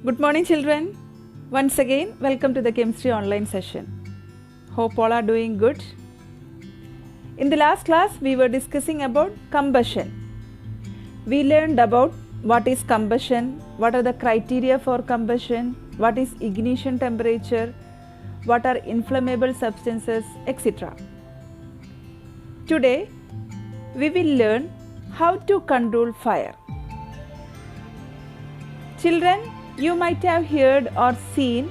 Good morning, children. Once again, welcome to the chemistry online session. Hope all are doing good. In the last class, we were discussing about combustion. We learned about what is combustion, what are the criteria for combustion, what is ignition temperature, what are inflammable substances, etc. Today, we will learn how to control fire. Children, you might have heard or seen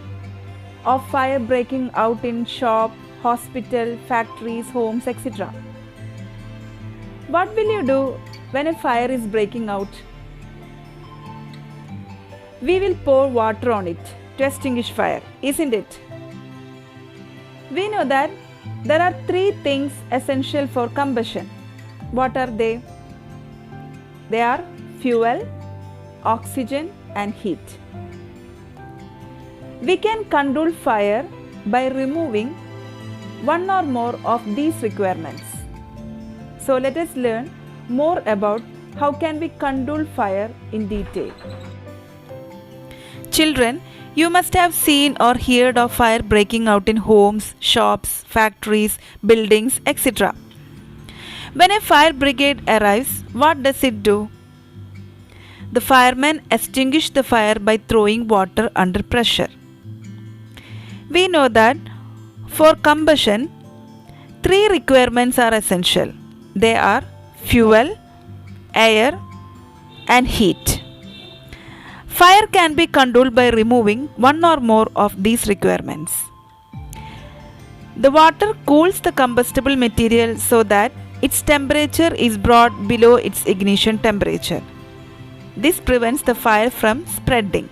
of fire breaking out in shop, hospital, factories, homes, etc. What will you do when a fire is breaking out? We will pour water on it to extinguish fire, isn't it? We know that there are three things essential for combustion. What are they? They are fuel, oxygen, and heat. We can control fire by removing one or more of these requirements. So let us learn more about how can we control fire in detail. Children, you must have seen or heard of fire breaking out in homes, shops, factories, buildings, etc. When a fire brigade arrives, what does it do? The firemen extinguish the fire by throwing water under pressure. We know that for combustion, three requirements are essential. They are fuel, air, and heat. Fire can be controlled by removing one or more of these requirements. The water cools the combustible material so that its temperature is brought below its ignition temperature. This prevents the fire from spreading.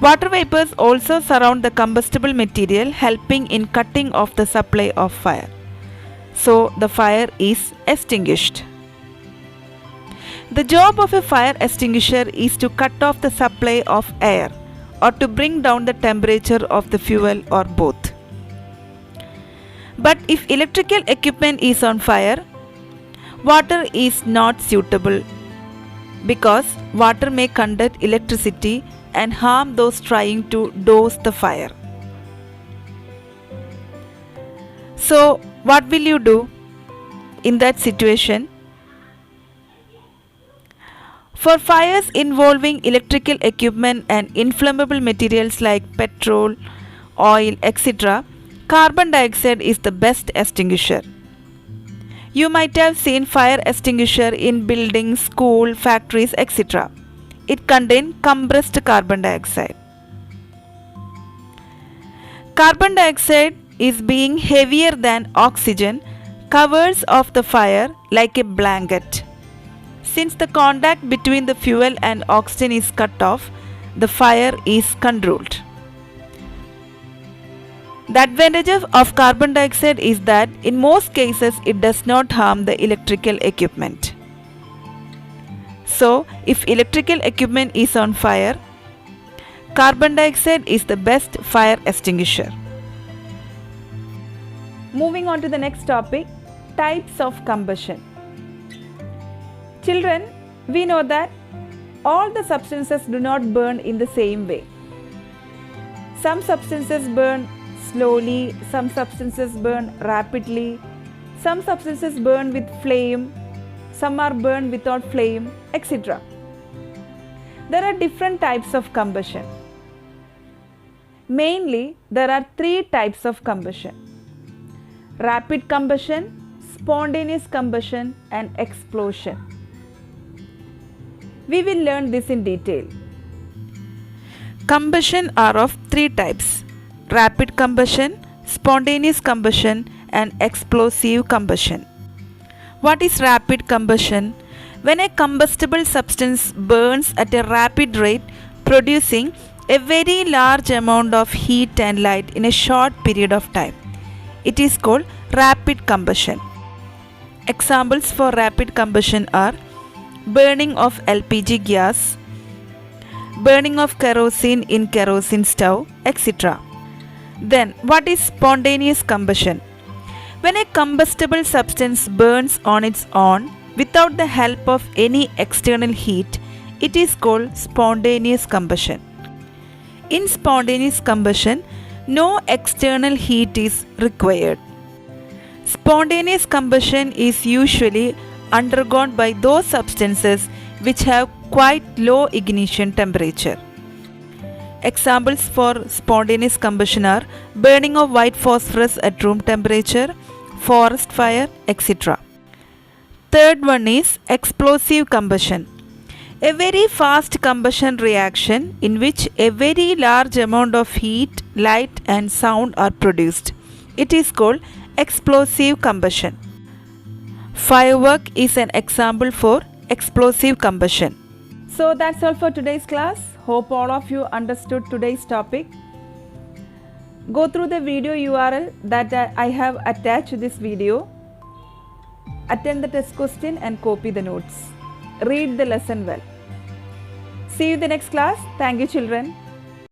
Water vapors also surround the combustible material, helping in cutting off the supply of fire. So the fire is extinguished. The job of a fire extinguisher is to cut off the supply of air or to bring down the temperature of the fuel or both. But if electrical equipment is on fire, water is not suitable because water may conduct electricity and harm those trying to douse the fire. So, what will you do in that situation? For fires involving electrical equipment and inflammable materials like petrol, oil, etc., carbon dioxide is the best extinguisher. You might have seen fire extinguisher in buildings, school, factories, etc. It contains compressed carbon dioxide. Carbon dioxide is being heavier than oxygen, covers off the fire like a blanket. Since the contact between the fuel and oxygen is cut off, the fire is controlled. The advantage of carbon dioxide is that in most cases it does not harm the electrical equipment. So, if electrical equipment is on fire, carbon dioxide is the best fire extinguisher. Moving on to the next topic, types of combustion. Children, we know that all the substances do not burn in the same way. Some substances burn slowly, some substances burn rapidly, some substances burn with flame, some are burned without flame, etc. There are different types of combustion. Mainly, there are three types of combustion: rapid combustion, spontaneous combustion, and explosion. We will learn this in detail. Combustion are of three types: rapid combustion, spontaneous combustion, and explosive combustion. What is rapid combustion? When a combustible substance burns at a rapid rate, producing a very large amount of heat and light in a short period of time, it is called rapid combustion. Examples for rapid combustion are burning of LPG gas, burning of kerosene in kerosene stove, etc. Then, what is spontaneous combustion? When a combustible substance burns on its own without the help of any external heat, It is called spontaneous combustion. In spontaneous combustion, no external heat is required. Spontaneous combustion is usually undergone by those substances which have quite low ignition temperature. Examples for spontaneous combustion are burning of white phosphorus at room temperature, forest fire, etc. Third one is explosive combustion. A very fast combustion reaction in which a very large amount of heat, light and sound are produced. It is called explosive combustion. Firework is an example for explosive combustion. So that's all for today's class. Hope all of you understood today's topic. Go through the video URL that I have attached to this video. Attend the test question and copy the notes. Read the lesson well. See you in the next class. Thank you, children.